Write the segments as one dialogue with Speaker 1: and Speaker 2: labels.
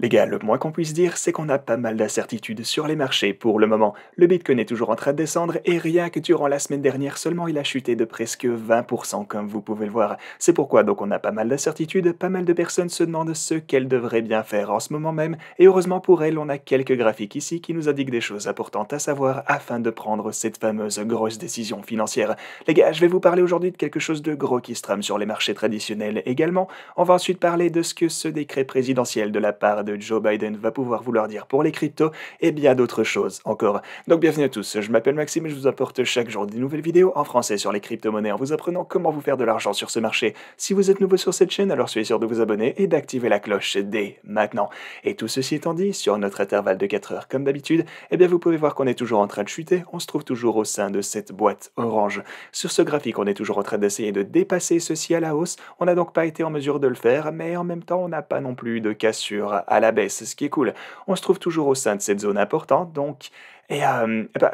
Speaker 1: Les gars, le moins qu'on puisse dire, c'est qu'on a pas mal d'incertitudes sur les marchés pour le moment. Le Bitcoin est toujours en train de descendre et rien que durant la semaine dernière seulement il a chuté de presque 20% comme vous pouvez le voir. C'est pourquoi donc on a pas mal d'incertitudes, pas mal de personnes se demandent ce qu'elles devraient bien faire en ce moment même et heureusement pour elles on a quelques graphiques ici qui nous indiquent des choses importantes à savoir afin de prendre cette fameuse grosse décision financière. Les gars, je vais vous parler aujourd'hui de quelque chose de gros qui se trame sur les marchés traditionnels également. On va ensuite parler de ce que ce décret présidentiel de la part de Joe Biden va pouvoir vouloir dire pour les cryptos et bien d'autres choses encore. Donc bienvenue à tous, je m'appelle Maxime et je vous apporte chaque jour des nouvelles vidéos en français sur les crypto-monnaies en vous apprenant comment vous faire de l'argent sur ce marché. Si vous êtes nouveau sur cette chaîne, alors soyez sûr de vous abonner et d'activer la cloche dès maintenant. Et tout ceci étant dit, sur notre intervalle de 4 heures comme d'habitude, eh bien vous pouvez voir qu'on est toujours en train de chuter, on se trouve toujours au sein de cette boîte orange. Sur ce graphique, on est toujours en train d'essayer de dépasser ceci à la hausse, on n'a donc pas été en mesure de le faire, mais en même temps on n'a pas non plus de cassure à la baisse, ce qui est cool. On se trouve toujours au sein de cette zone importante, donc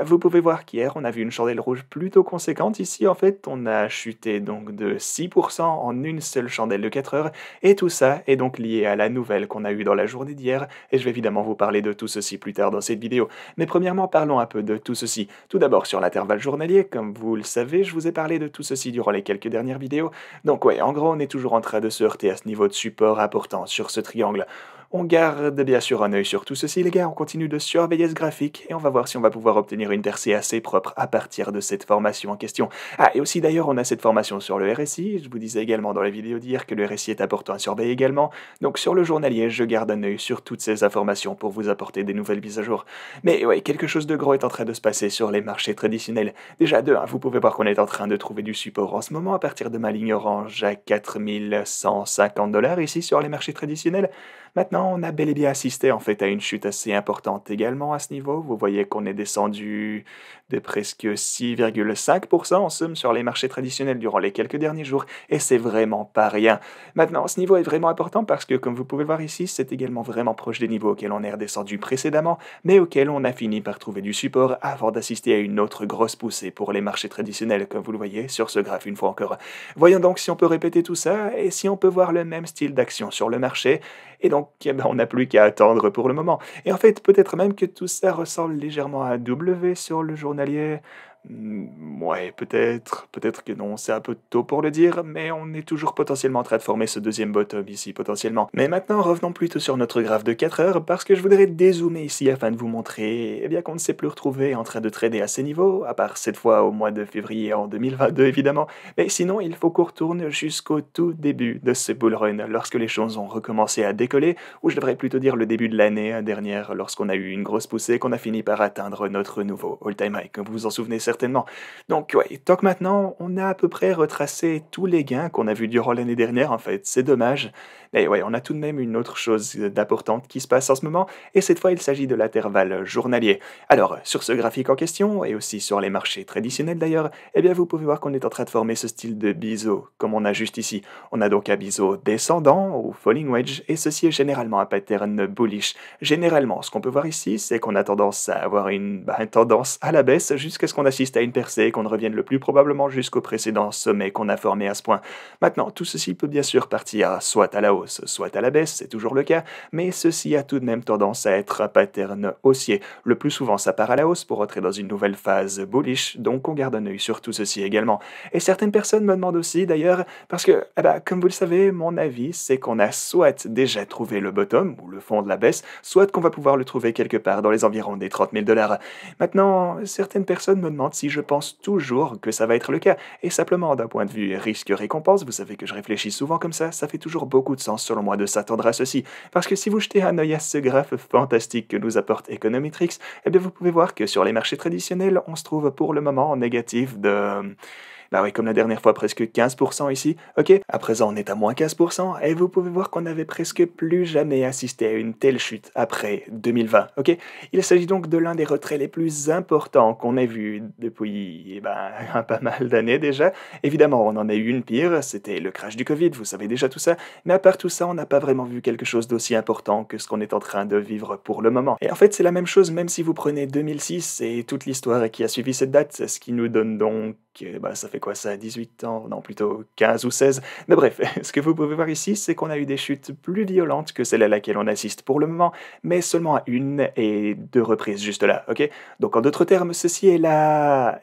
Speaker 1: vous pouvez voir qu'hier, on a vu une chandelle rouge plutôt conséquente. Ici, en fait, on a chuté donc de 6% en une seule chandelle de 4 heures. Et tout ça est donc lié à la nouvelle qu'on a eue dans la journée d'hier. Et je vais évidemment vous parler de tout ceci plus tard dans cette vidéo. Mais premièrement, parlons un peu de tout ceci. Tout d'abord, sur l'intervalle journalier, comme vous le savez, je vous ai parlé de tout ceci durant les quelques dernières vidéos. Donc ouais, en gros, on est toujours en train de se heurter à ce niveau de support important sur ce triangle. On garde bien sûr un œil sur tout ceci, les gars, on continue de surveiller ce graphique et on va voir si on va pouvoir obtenir une percée assez propre à partir de cette formation en question. Ah, et aussi d'ailleurs, on a cette formation sur le RSI, je vous disais également dans la vidéo d'hier que le RSI est important à surveiller également, donc sur le journalier, je garde un œil sur toutes ces informations pour vous apporter des nouvelles mises à jour. Mais ouais, quelque chose de gros est en train de se passer sur les marchés traditionnels. Déjà, vous pouvez voir qu'on est en train de trouver du support en ce moment à partir de ma ligne orange à 4150 $ ici sur les marchés traditionnels. Maintenant, on a bel et bien assisté en fait à une chute assez importante également à ce niveau. Vous voyez qu'on est descendu de presque 6,5% en somme sur les marchés traditionnels durant les quelques derniers jours et c'est vraiment pas rien. Maintenant, ce niveau est vraiment important parce que comme vous pouvez le voir ici, c'est également vraiment proche des niveaux auxquels on est redescendu précédemment, mais auxquels on a fini par trouver du support avant d'assister à une autre grosse poussée pour les marchés traditionnels, comme vous le voyez sur ce graphe une fois encore. Voyons donc si on peut répéter tout ça et si on peut voir le même style d'action sur le marché. Et donc, on n'a plus qu'à attendre pour le moment. Et en fait, peut-être même que tout ça ressemble légèrement à un W sur le journalier. Ouais, peut-être que non, c'est un peu tôt pour le dire, mais on est toujours potentiellement en train de former ce deuxième bottom ici, potentiellement. Mais maintenant, revenons plutôt sur notre graphe de 4 heures, parce que je voudrais dézoomer ici afin de vous montrer eh bien qu'on ne s'est plus retrouvé en train de trader à ces niveaux, à part cette fois au mois de février en 2022 évidemment, mais sinon il faut qu'on retourne jusqu'au tout début de ce bull run, lorsque les choses ont recommencé à décoller, ou je devrais plutôt dire le début de l'année dernière, lorsqu'on a eu une grosse poussée, qu'on a fini par atteindre notre nouveau all-time high, comme vous vous en souvenez certainement. Donc ouais, tant que maintenant, on a à peu près retracé tous les gains qu'on a vus durant l'année dernière, en fait, c'est dommage. Mais ouais, on a tout de même une autre chose d'importante qui se passe en ce moment, et cette fois il s'agit de l'intervalle journalier. Alors, sur ce graphique en question, et aussi sur les marchés traditionnels d'ailleurs, eh bien vous pouvez voir qu'on est en train de former ce style de biseau, comme on a juste ici. On a donc un biseau descendant, ou falling wedge, et ceci est généralement un pattern bullish. Généralement, ce qu'on peut voir ici, c'est qu'on a tendance à avoir une tendance à la baisse jusqu'à ce qu'on assiste à une percée et qu'on revienne le plus probablement jusqu'au précédent sommet qu'on a formé à ce point. Maintenant, tout ceci peut bien sûr partir soit à la hausse, soit à la baisse, c'est toujours le cas, mais ceci a tout de même tendance à être un pattern haussier. Le plus souvent, ça part à la hausse pour entrer dans une nouvelle phase bullish, donc on garde un œil sur tout ceci également. Et certaines personnes me demandent aussi d'ailleurs, parce que, comme vous le savez, mon avis, c'est qu'on a soit déjà trouvé le bottom, ou le fond de la baisse, soit qu'on va pouvoir le trouver quelque part dans les environs des 30 000 $. Maintenant, certaines personnes me demandent si je pense toujours que ça va être le cas. Et simplement d'un point de vue risque-récompense, vous savez que je réfléchis souvent comme ça fait toujours beaucoup de sens selon moi de s'attendre à ceci. Parce que si vous jetez un œil à ce graphe fantastique que nous apporte Econometrix, eh bien vous pouvez voir que sur les marchés traditionnels, on se trouve pour le moment en négatif de... Bah oui, comme la dernière fois, presque 15% ici. Ok, à présent on est à moins 15%, et vous pouvez voir qu'on n'avait presque plus jamais assisté à une telle chute après 2020. Ok, il s'agit donc de l'un des retraits les plus importants qu'on ait vu depuis un pas mal d'années déjà. Évidemment, on en a eu une pire, c'était le crash du Covid, vous savez déjà tout ça, mais à part tout ça, on n'a pas vraiment vu quelque chose d'aussi important que ce qu'on est en train de vivre pour le moment. Et en fait, c'est la même chose même si vous prenez 2006 et toute l'histoire qui a suivi cette date, ce qui nous donne donc, ça fait quoi ça, 18 ans? Non, plutôt 15 ou 16. Mais bref, ce que vous pouvez voir ici, c'est qu'on a eu des chutes plus violentes que celle à laquelle on assiste pour le moment, mais seulement à 1 et 2 reprises juste là, OK? Donc en d'autres termes, ceci est la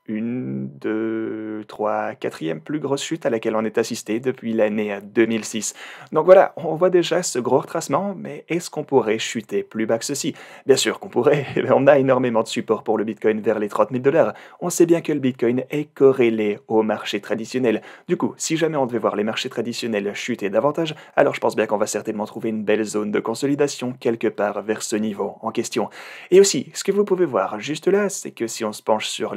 Speaker 1: une, 2, 3, quatrième plus grosse chute à laquelle on est assisté depuis l'année 2006. Donc voilà, on voit déjà ce gros retracement, mais est-ce qu'on pourrait chuter plus bas que ceci? Bien sûr qu'on pourrait, on a énormément de support pour le Bitcoin vers les 30 000 $. On sait bien que le Bitcoin est corrélé au marché traditionnel. Du coup, si jamais on devait voir les marchés traditionnels chuter davantage, alors je pense bien qu'on va certainement trouver une belle zone de consolidation quelque part vers ce niveau en question. Et aussi, ce que vous pouvez voir juste là, c'est que si on se penche sur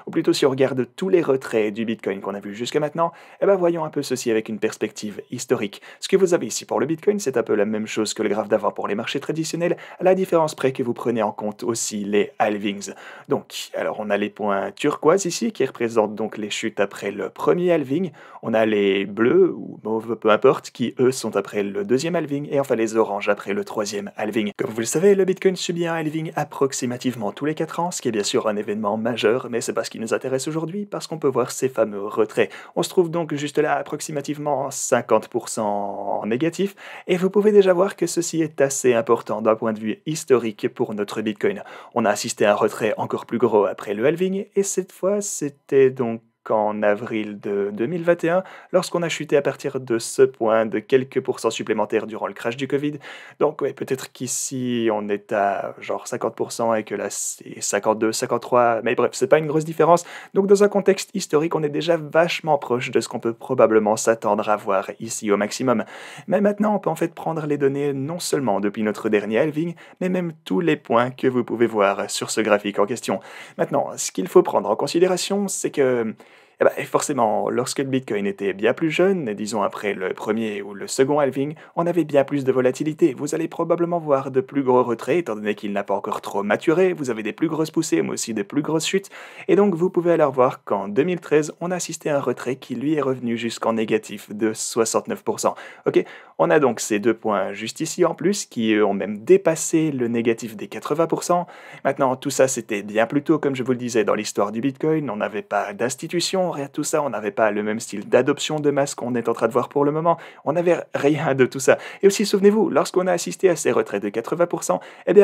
Speaker 1: ou plutôt si on regarde tous les retraits du Bitcoin qu'on a vu jusqu'à maintenant, voyons un peu ceci avec une perspective historique. Ce que vous avez ici pour le Bitcoin, c'est un peu la même chose que le graphe d'avant pour les marchés traditionnels, à la différence près que vous prenez en compte aussi les halvings. Donc, alors on a les points turquoise ici, qui représentent donc les chutes après le premier halving, on a les bleus, ou mauves, peu importe, qui eux sont après le deuxième halving, et enfin les oranges après le troisième halving. Comme vous le savez, le Bitcoin subit un halving approximativement tous les 4 ans, ce qui est bien sûr un événement majeur, mais c'est pas ce qui nous intéresse aujourd'hui, parce qu'on peut voir ces fameux retraits. On se trouve donc juste là approximativement 50% en négatif, et vous pouvez déjà voir que ceci est assez important d'un point de vue historique pour notre Bitcoin. On a assisté à un retrait encore plus gros après le halving, et cette fois c'était donc qu'en avril de 2021, lorsqu'on a chuté à partir de ce point de quelques pourcents supplémentaires durant le crash du Covid. Donc ouais, peut-être qu'ici on est à genre 50% et que là c'est 52, 53, mais bref, c'est pas une grosse différence. Donc dans un contexte historique, on est déjà vachement proche de ce qu'on peut probablement s'attendre à voir ici au maximum. Mais maintenant, on peut en fait prendre les données non seulement depuis notre dernier halving, mais même tous les points que vous pouvez voir sur ce graphique en question. Maintenant, ce qu'il faut prendre en considération, c'est que forcément, lorsque le Bitcoin était bien plus jeune, disons après le premier ou le second halving, on avait bien plus de volatilité. Vous allez probablement voir de plus gros retraits, étant donné qu'il n'a pas encore trop maturé, vous avez des plus grosses poussées, mais aussi des plus grosses chutes, et donc vous pouvez alors voir qu'en 2013, on a assisté à un retrait qui lui est revenu jusqu'en négatif de 69%. Ok, on a donc ces 2 points juste ici en plus, qui eux ont même dépassé le négatif des 80%. Maintenant, tout ça c'était bien plus tôt, comme je vous le disais, dans l'histoire du Bitcoin, on n'avait pas d'institution, rien de tout ça, on n'avait pas le même style d'adoption de masse qu'on est en train de voir pour le moment, on n'avait rien de tout ça. Et aussi, souvenez-vous, lorsqu'on a assisté à ces retraits de 80%,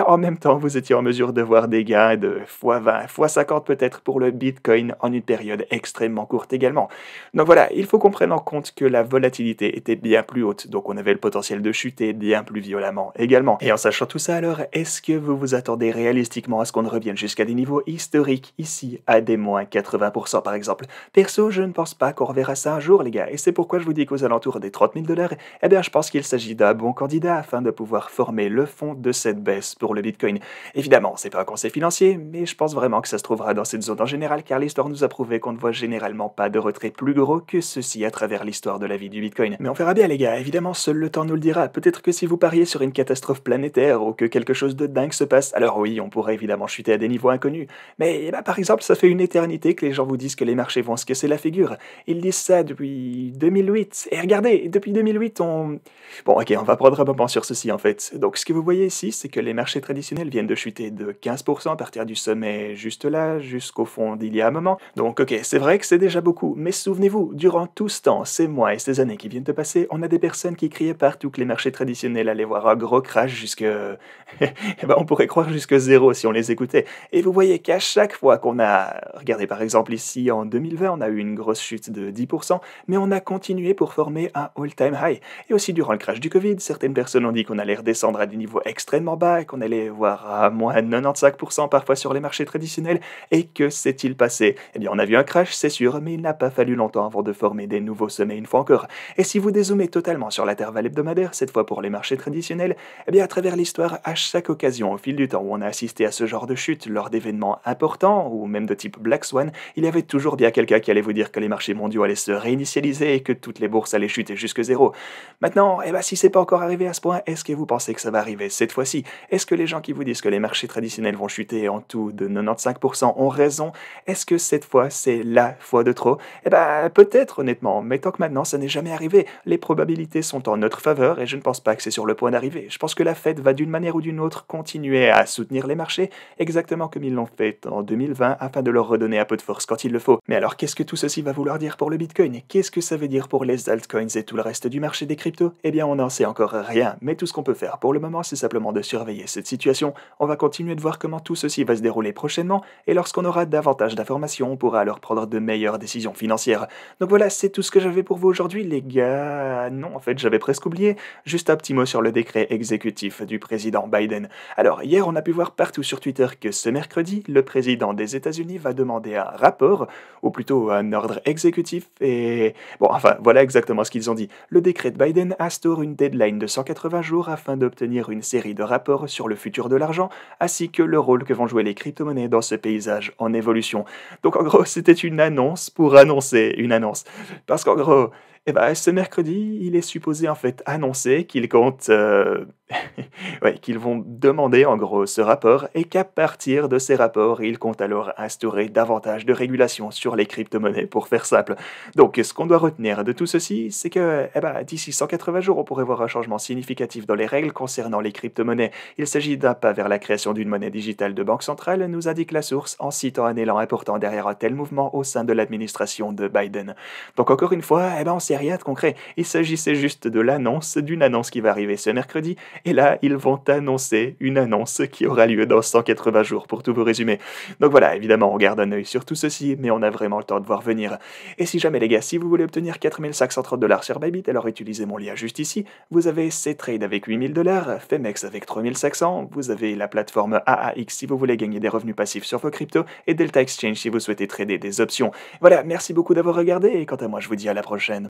Speaker 1: en même temps, vous étiez en mesure de voir des gains de x20, x50 peut-être pour le Bitcoin en une période extrêmement courte également. Donc voilà, il faut qu'on prenne en compte que la volatilité était bien plus haute, donc on avait le potentiel de chuter bien plus violemment également. Et en sachant tout ça alors, est-ce que vous vous attendez réalistiquement à ce qu'on revienne jusqu'à des niveaux historiques ici, à des moins 80% par exemple? Perso, je ne pense pas qu'on reverra ça un jour, les gars, et c'est pourquoi je vous dis qu'aux alentours des 30 000 $, je pense qu'il s'agit d'un bon candidat afin de pouvoir former le fond de cette baisse pour le Bitcoin. Évidemment, c'est pas un conseil financier, mais je pense vraiment que ça se trouvera dans cette zone en général, car l'histoire nous a prouvé qu'on ne voit généralement pas de retrait plus gros que ceci à travers l'histoire de la vie du Bitcoin. Mais on verra bien, les gars, évidemment, seul le temps nous le dira. Peut-être que si vous pariez sur une catastrophe planétaire ou que quelque chose de dingue se passe, alors oui, on pourrait évidemment chuter à des niveaux inconnus. Mais par exemple, ça fait une éternité que les gens vous disent que les marchés vont se casser la figure. Ils disent ça depuis 2008. Et regardez, depuis 2008, on... Bon, ok, on va prendre un moment sur ceci en fait. Donc ce que vous voyez ici, c'est que les marchés traditionnels viennent de chuter de 15% à partir du sommet juste là, jusqu'au fond d'il y a un moment. Donc ok, c'est vrai que c'est déjà beaucoup, mais souvenez-vous, durant tout ce temps, ces mois et ces années qui viennent de passer, on a des personnes qui criaient partout que les marchés traditionnels allaient voir un gros crash jusque... on pourrait croire jusque zéro si on les écoutait. Et vous voyez qu'à chaque fois qu'on a... Regardez par exemple ici en 2020, on a eu une grosse chute de 10%, mais on a continué pour former un all-time high. Et aussi durant le crash du Covid, certaines personnes ont dit qu'on allait redescendre à des niveaux extrêmement bas et qu'on allait voir à moins 95% parfois sur les marchés traditionnels. Et que s'est-il passé? Eh bien, on a vu un crash, c'est sûr, mais il n'a pas fallu longtemps avant de former des nouveaux sommets une fois encore. Et si vous dézoomez totalement sur l'intervalle hebdomadaire, cette fois pour les marchés traditionnels, à travers l'histoire, à chaque occasion, au fil du temps où on a assisté à ce genre de chute lors d'événements importants, ou même de type Black Swan, il y avait toujours bien quelqu'un qui allait vous dire que les marchés mondiaux allaient se réinitialiser et que toutes les bourses allaient chuter jusque zéro. Maintenant, si c'est pas encore arrivé à ce point, est-ce que vous pensez que ça va arriver cette fois-ci? Est-ce que les gens qui vous disent que les marchés traditionnels vont chuter en tout de 95% ont raison? Est-ce que cette fois, c'est la fois de trop? Peut-être honnêtement, mais tant que maintenant, ça n'est jamais arrivé. Les probabilités sont en notre faveur et je ne pense pas que c'est sur le point d'arriver. Je pense que la Fed va d'une manière ou d'une autre continuer à soutenir les marchés, exactement comme ils l'ont fait en 2020, afin de leur redonner un peu de force quand il le faut. Mais alors, qu'est-ce qu'est-ce que tout ceci va vouloir dire pour le Bitcoin? Qu'est-ce que ça veut dire pour les altcoins et tout le reste du marché des cryptos? Eh bien, on n'en sait encore rien, mais tout ce qu'on peut faire pour le moment, c'est simplement de surveiller cette situation. On va continuer de voir comment tout ceci va se dérouler prochainement, et lorsqu'on aura davantage d'informations, on pourra alors prendre de meilleures décisions financières. Donc voilà, c'est tout ce que j'avais pour vous aujourd'hui, les gars. Non, en fait, j'avais presque oublié. Juste un petit mot sur le décret exécutif du président Biden. Alors, hier, on a pu voir partout sur Twitter que ce mercredi, le président des États-Unis va demander un rapport, ou plutôt un ordre exécutif, et... Bon, enfin, voilà exactement ce qu'ils ont dit. Le décret de Biden instaure une deadline de 180 jours afin d'obtenir une série de rapports sur le futur de l'argent, ainsi que le rôle que vont jouer les crypto-monnaies dans ce paysage en évolution. Donc en gros, c'était une annonce pour annoncer une annonce. Parce qu'en gros, eh ben, ce mercredi, il est supposé en fait annoncer qu'il compte ouais, qu'ils vont demander en gros ce rapport et qu'à partir de ces rapports, ils comptent alors instaurer davantage de régulation sur les crypto-monnaies pour faire simple. Donc ce qu'on doit retenir de tout ceci, c'est que eh ben, d'ici 180 jours, on pourrait voir un changement significatif dans les règles concernant les crypto-monnaies. Il s'agit d'un pas vers la création d'une monnaie digitale de banque centrale, nous indique la source en citant un élan important derrière un tel mouvement au sein de l'administration de Biden. Donc encore une fois, eh ben, on sait rien de concret. Il s'agissait juste de l'annonce d'une annonce qui va arriver ce mercredi. Et là, ils vont annoncer une annonce qui aura lieu dans 180 jours, pour tout vous résumer. Donc voilà, évidemment, on garde un œil sur tout ceci, mais on a vraiment le temps de voir venir. Et si jamais, les gars, si vous voulez obtenir 4530 $ sur Bybit, alors utilisez mon lien juste ici. Vous avez C-Trade avec 8000 $, Femex avec 3500, vous avez la plateforme AAX si vous voulez gagner des revenus passifs sur vos cryptos, et Delta Exchange si vous souhaitez trader des options. Voilà, merci beaucoup d'avoir regardé, et quant à moi, je vous dis à la prochaine.